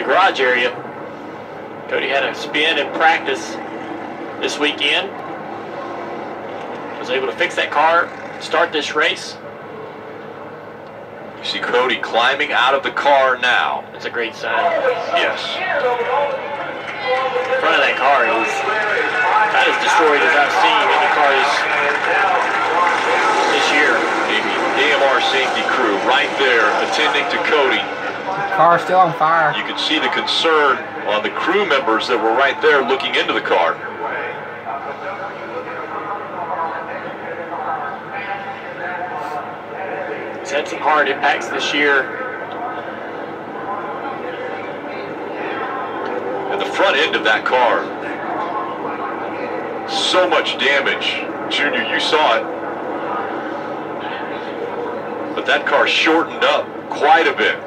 garage area. Cody had a spin in practice this weekend. Was able to fix that car, start this race. You see Cody climbing out of the car now. That's a great sign. Yes. The front of that car is not as destroyed as I've seen in the cars this year. The AMR safety crew right there attending to Cody. The car's still on fire. You can see the concern on the crew members that were right there looking into the car. He's had some hard impacts this year. And the front end of that car, so much damage. Junior, you saw it. But that car shortened up quite a bit.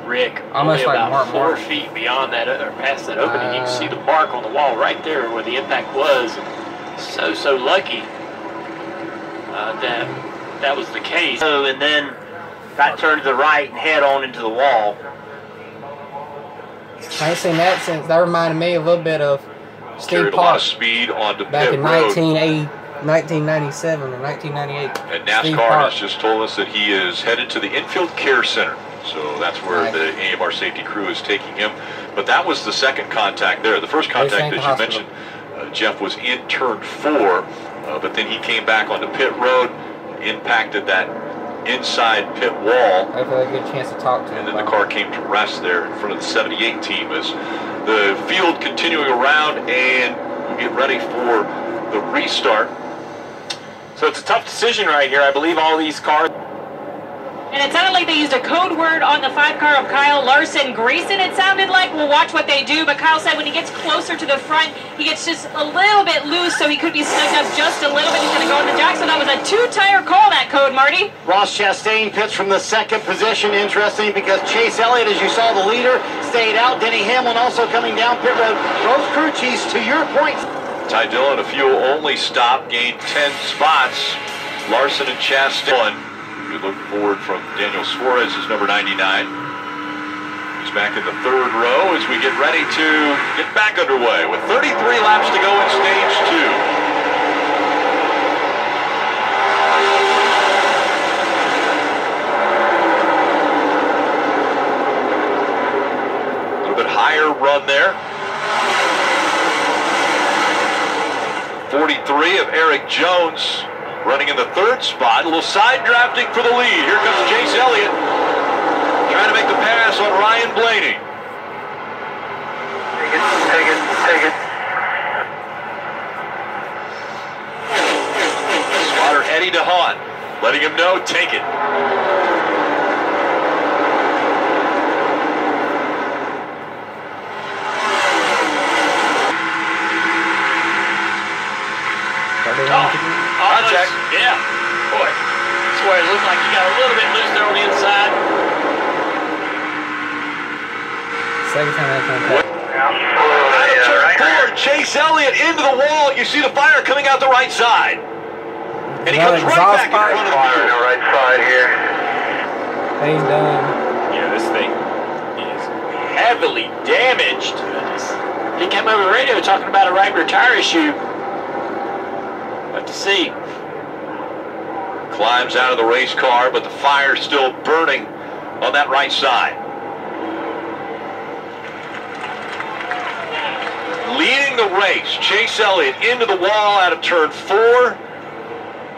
Rick, almost only like about Mark 4 feet beyond that, or past that opening, you can see the mark on the wall right there where the impact was. So lucky that was the case. So, and then got turned to the right and head on into the wall. I ain't seen that since. That reminded me a little bit of Steve Carried a lot of Park speed onto back pit in road. 1997 or 1998. And NASCAR has just told us that he is headed to the infield care center. So that's where the AMR safety crew is taking him. But that was the second contact there. The first contact, as you mentioned, Jeff, was in turn 4. But then he came back onto pit road, impacted that inside pit wall. Hopefully a good chance to talk to him. And then the car came to rest there in front of the 78 team as the field continuing around, and we'll get ready for the restart. So it's a tough decision right here. I believe all these cars. And it sounded like they used a code word on the 5 car of Kyle Larson. Grayson, it sounded like. We'll watch what they do. But Kyle said when he gets closer to the front, he gets just a little bit loose, so he could be snugged up just a little bit. He's going to go into Jack. So that was a 2-tire call, that code, Marty. Ross Chastain pits from the second position. Interesting because Chase Elliott, as you saw, the leader, stayed out. Denny Hamlin also coming down pit road. Both crew chiefs, to your point. Ty Dillon, a fuel-only stop, gained 10 spots. Larson and Chastain. We look forward from Daniel Suarez is number 99. He's back in the 3rd row as we get ready to get back underway with 33 laps to go in stage 2. A little bit higher run there. 43 of Eric Jones. Running in the 3rd spot, a little side drafting for the lead. Here comes Chase Elliott, trying to make the pass on Ryan Blaney. Take it. Spotter Eddie DeHaan, letting him know, take it. Contact. Yeah. Boy, swear it looked like he got a little bit loose there on the inside. Second time that contact. Out of turn 4, Chase Elliott into the wall. You see the fire coming out the right side. And he comes right back in front of the Fire on the right side here. He's done. Yeah, this thing is heavily damaged. He came over the radio talking about a right rear tire issue. What to see. Climbs out of the race car, but the fire's still burning on that right side. Leading the race, Chase Elliott into the wall out of turn 4,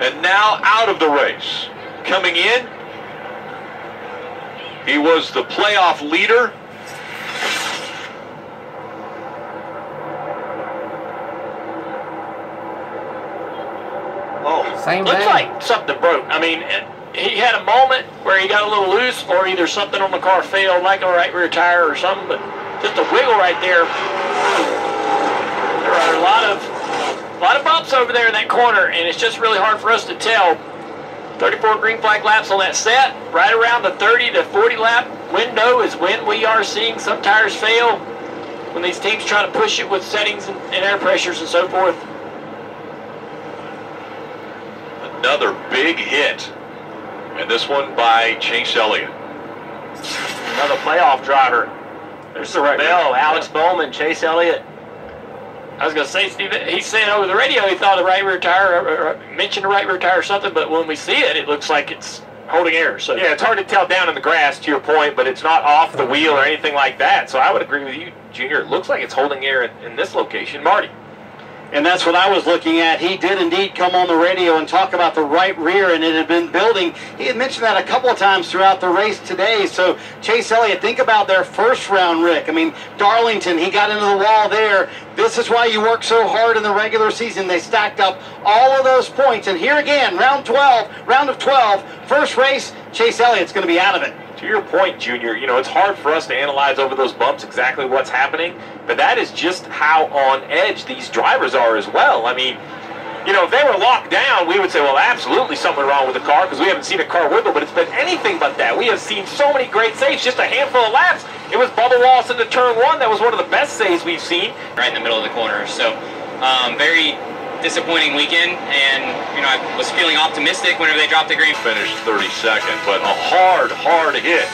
and now out of the race. Coming in, he was the playoff leader. Same Looks day. like something broke. I mean, he had a moment where he got a little loose, or either something on the car failed, like a right rear tire or something, but just a wiggle right there. There are a lot of bumps over there in that corner, and it's just really hard for us to tell. 34 green flag laps on that set. Right around the 30 to 40 lap window is when we are seeing some tires fail, when these teams try to push it with settings and air pressures and so forth. another big hit. And this one by Chase Elliott. Another playoff driver. There's the right Bell, Alex Bowman, Chase Elliott. I was going to say, Steve, he said over the radio he thought the right rear tire, mentioned the right rear tire or something, but when we see it, it looks like it's holding air. So yeah, it's hard to tell down in the grass, to your point, but it's not off the wheel or anything like that. So I would agree with you, Junior. It looks like it's holding air in this location. Marty. And that's what I was looking at. He did indeed come on the radio and talk about the right rear, and it had been building. He had mentioned that a couple of times throughout the race today. So Chase Elliott, think about their first round, Rick. I mean, Darlington, he got into the wall there. This is why you work so hard in the regular season. They stacked up all of those points. And here again, round of 12, first race, Chase Elliott's going to be out of it. To your point, Junior, you know, it's hard for us to analyze over those bumps exactly what's happening, but that is just how on edge these drivers are as well. I mean, you know, if they were locked down, we would say, well, absolutely something wrong with the car because we haven't seen a car wiggle, but it's been anything but that. We have seen so many great saves, just a handful of laps. It was Bubba Wallace into turn one. That was one of the best saves we've seen. Right in the middle of the corner. So, very disappointing weekend, and you know, I was feeling optimistic whenever they dropped the green. Finished 32nd, but a hard hit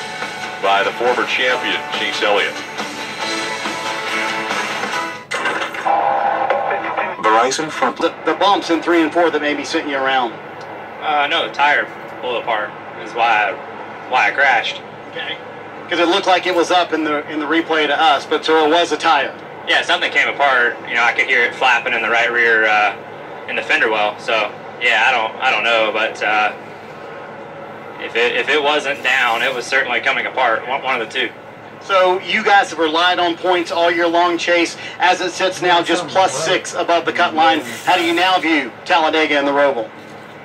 by the former champion, Chase Elliott. Verizon front. The bumps in 3 and 4 that maybe sent you around. No, the tire blew apart. Is why I crashed. Okay. Because it looked like it was up in the replay to us, but so it was a tire. Yeah, something came apart. You know, I could hear it flapping in the right rear in the fender well. So yeah, I don't know, but if it wasn't down, it was certainly coming apart. One of the two. So you guys have relied on points all year long, Chase. As it sits now, just +6 above the cut line. How do you now view Talladega and the Roval?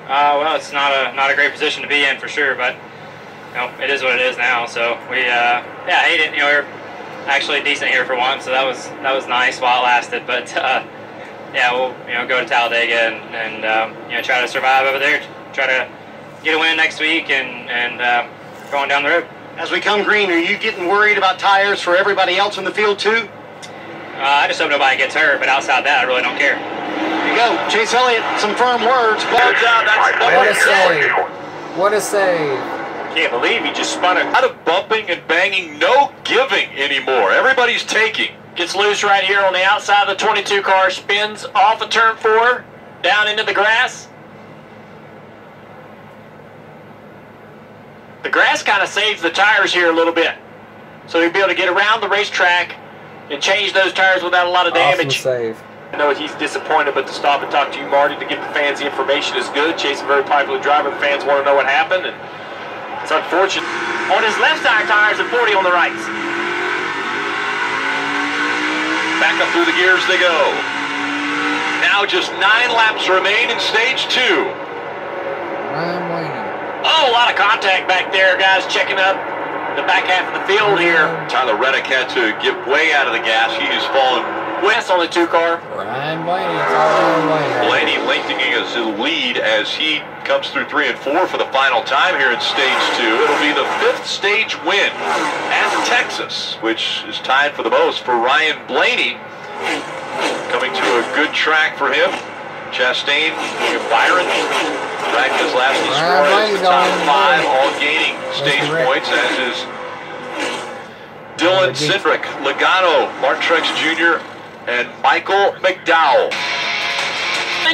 Well, it's not a great position to be in for sure, but you know, it is what it is now. So we yeah, I hate it. You know, we're actually decent here for once, so that was nice while it lasted. But yeah, we'll go to Talladega and try to survive over there. Try to get a win next week and going down the road. As we come green, are you getting worried about tires for everybody else in the field too? I just hope nobody gets hurt, but outside that, I really don't care. There you go, Chase Elliott. Some firm words. What a save! What a save! Can't believe he just spun it out of bumping and banging, no giving anymore. Everybody's taking. Gets loose right here on the outside of the 22 car, spins off of turn 4, down into the grass. The grass kind of saves the tires here a little bit. So he'll be able to get around the racetrack and change those tires without a lot of damage. Awesome save. I know he's disappointed, but to stop and talk to you, Marty, to give the fans the information is good. Chase is a very popular driver. The fans want to know what happened, and it's unfortunate. On his left side tires and 40 on the right. Back up through the gears they go. Now just 9 laps remain in stage 2. Oh, a lot of contact back there, guys, checking up the back half of the field here. Tyler Reddick had to get way out of the gas. He has fallen west on the 2 car. Ryan Blaney. Blaney lengthening his lead as he comes through 3 and 4 for the final time here in stage 2. It'll be the 5th stage win at Texas, which is tied for the most for Ryan Blaney. Coming to a good track for him. Chastain, Byron, Ragnas, Lasky, Suarez, the top 5, all gaining stage points, as is Dylan Cindric, Logano, Mark Truex Jr., and Michael McDowell.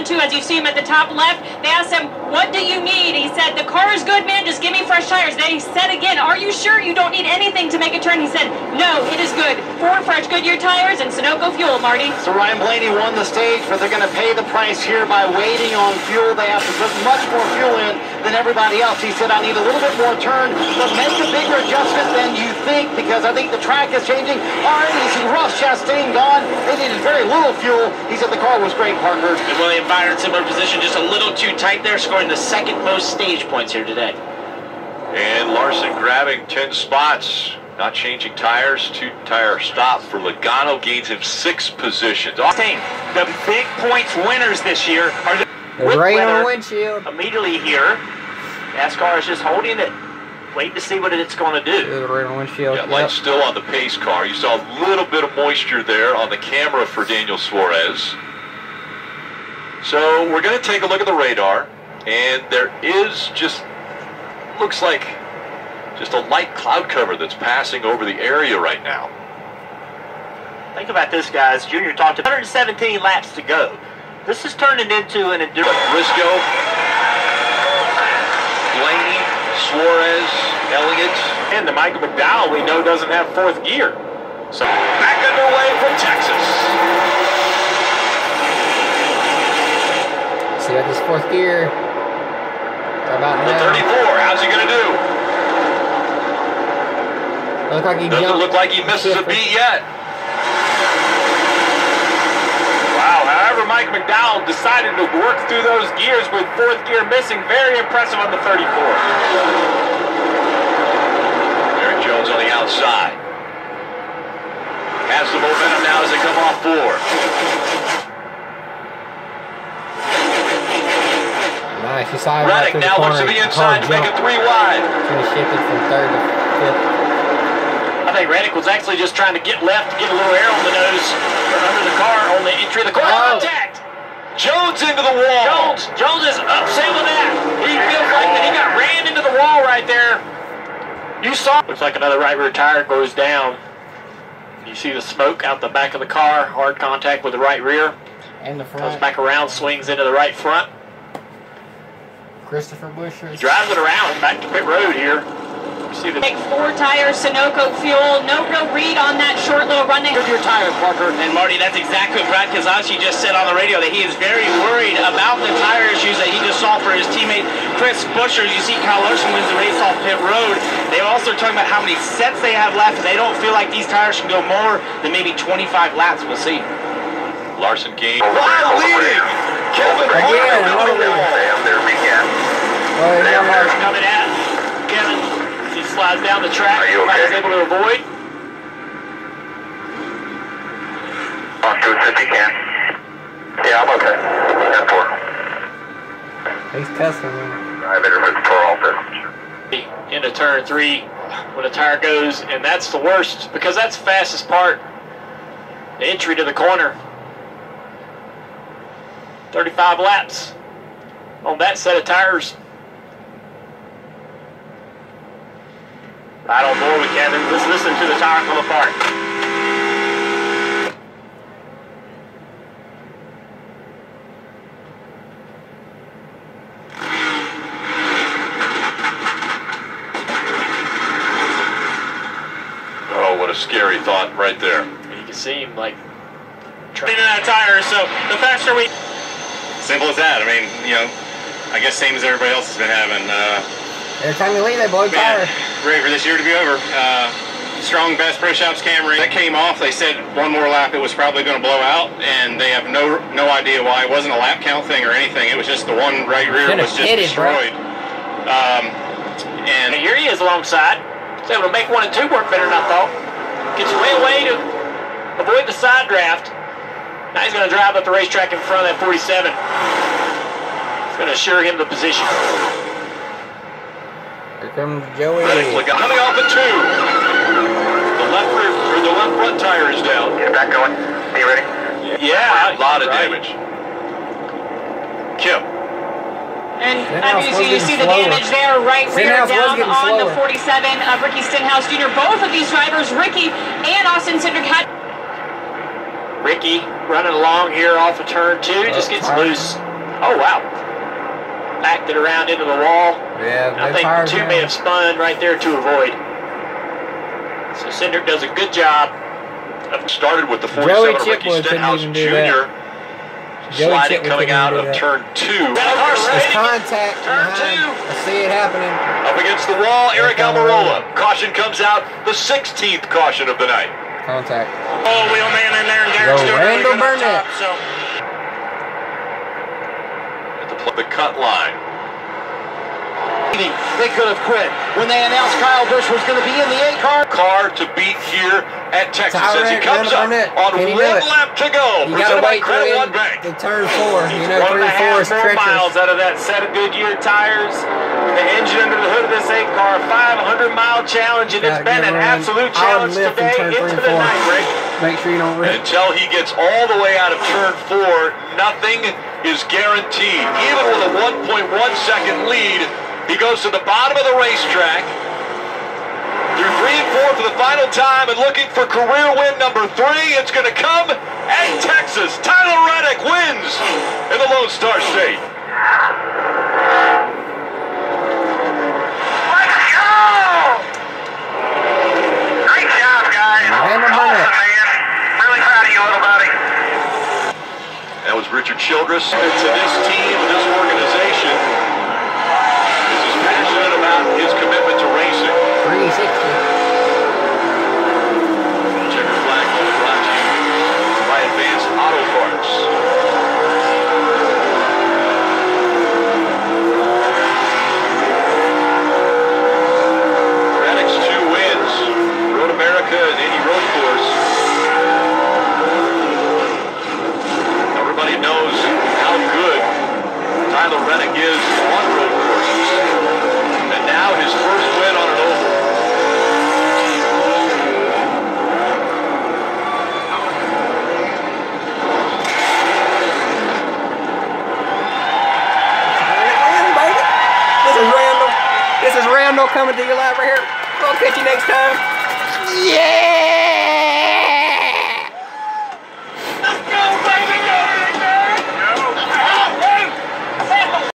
Too, as you see him at the top left, they asked him, what do you need? He said, the car is good, man, just give me fresh tires. Then he said again, are you sure you don't need anything to make a turn? He said, no, it is good. 4 fresh Goodyear tires and Sunoco fuel, Marty. So Ryan Blaney won the stage, but they're going to pay the price here by waiting on fuel. They have to put much more fuel in than everybody else. He said, I need a little bit more turn, but make a bigger adjustment than you think, because I think the track is changing. Already, you see Ross Chastain gone. They needed very little fuel. He said the car was great, Parker. And William Byron, similar position, just a little too tight there, scoring the 2nd most stage points here today. And Larson grabbing 10 spots, not changing tires, 2-tire stop for Logano, gains him 6 positions. The big points winners this year are the rain on the windshield. Immediately here, NASCAR is just holding it, waiting to see what it's going to do. Rain on the windshield. Yeah, light still on the pace car. You saw a little bit of moisture there on the camera for Daniel Suarez. So we're going to take a look at the radar, And there is just, looks like just a light cloud cover that's passing over the area right now. Think about this, guys. Junior talked about 117 laps to go. This is turning into an endurance. Briscoe, Blaney, Suarez, Elliott, And the Michael McDowell we know doesn't have fourth gear. so back underway from Texas. See what this fourth gear. About The now. 34, how's he going to do? Look like he Doesn't jumped. look like he misses a beat yet. Wow, however, Mike McDowell decided to work through those gears with fourth gear missing. Very impressive on the 34. Eric Jones on the outside. Has the momentum now as they come off four. Nice. He saw him right Reddick through the now looks corner. to the inside to make it 3 wide. So he shifted from third to fifth. I think Reddick was actually just trying to get left to get a little air on the nose or under the car on the entry of the car. Oh. Contact! Jones into the wall. Jones is upset with that. He feels like that he got ran into the wall right there. You saw. Looks like another right rear tire goes down. You see the smoke out the back of the car. Hard contact with the right rear. And the Comes front. back around, swings into the right front. Christopher Bush. He drives it around back to pit road here. You see the Big 4 tires, Sunoco fuel, no real read on that short little run. your tires, Parker. And Marty, that's exactly what Brad Keselowski just said on the radio, that he is very worried about the tire issues that he just saw for his teammate Chris Buescher. You see Kyle Larson wins the race off pit road. They also talking about how many sets they have left, and they don't feel like these tires can go more than maybe 25 laps. We'll see. Larson gained while leading. Kevin Again, Harvick into the wall. Well, yeah, Car's coming at Kevin. He slides down the track. Are you okay? He's able to avoid. On to it if you can. Yeah, I'm okay. That's four. he's cussing him. I better move for all this. Into turn 3 when the tire goes, and that's the worst because that's the fastest part. The entry to the corner. 35 laps on that set of tires. Right on board with Kevin. Let's listen to the tire come apart. Oh, what a scary thought right there. You can see him like Into that tire, so the faster we... Simple as that. I mean, you know, I guess same as everybody else has been having. Every time you leave, they blow the Man, tire. ready for this year to be over. Strong best British Ops Camry. That came off. They said one more lap it was probably going to blow out, and they have no idea why. It wasn't a lap count thing or anything. It was just the one right rear was just destroyed. And here he is alongside. He's able to make 1 and 2 work better than I thought. Gets way away to avoid the side draft. Now he's going to drive up the racetrack in front of that 47. It's going to assure him the position. Here comes Joey. Coming off at 2. The left rear, or the left front tire is down. Get back going. Are you ready? Yeah, A lot of damage. Kim. And Stenhouse obviously you was see the getting damage there, right rear Stenhouse was down getting on the slower. 47 of Ricky Stenhouse Jr. Both of these drivers, Ricky and Austin Cindric, had... Ricky running along here off of turn 2, just gets loose. Oh, wow. Backed it around into the wall. Yeah, I think the 2 may have spun right there to avoid. So Cindric does a good job. Started with the Joey 47 of Ricky Chipwood couldn't Stenhouse even do Jr. Joey sliding Chipwood coming couldn't out do of that. turn 2. There's contact Turn behind. 2. I see it happening. Up against the wall, Eric Almirola. Caution comes out, the 16th caution of the night. Contact. Oh, wheelman in there, and Derek's Go doing really Randall good on Burnett. top, so... At the cut line. They could have quit when they announced Kyle Busch was going to be in the 8 car. Car to beat here at Texas Tyler as he comes up Burnett. on Can he do 1 it? lap to go. You gotta Presented by wait till Credit One the Bank. turn 4. You know, 3 and 4 is 1.5 more treacherous. miles out of that set of Goodyear tires. The engine under the hood of this 8 car, 500-mile challenge, and it's Gotta been get an around. absolute I'll challenge lift in today turn 3 into and the 4. night, Rick. Make sure you don't rip. Until he gets all the way out of turn 4, nothing is guaranteed. Even with a 1.1 second lead, he goes to the bottom of the racetrack. Through 3 and 4 for the final time and looking for career win number 3. It's going to come at Texas. Tyler Reddick wins in the Lone Star State. Let's go! Great job, guys. Awesome, man. Really proud of you, little buddy. That was Richard Childress. To this team, this organization, is as passionate about his commitment to racing. 360. Checker flag moment brought to you by Advanced Auto Parts. Reddick's 2 wins, Road America and any road course. Everybody knows how good Tyler Reddick is on road courses. And now his first win on an oval. This is Randall coming to your live right here. We'll catch you next time. Yeah!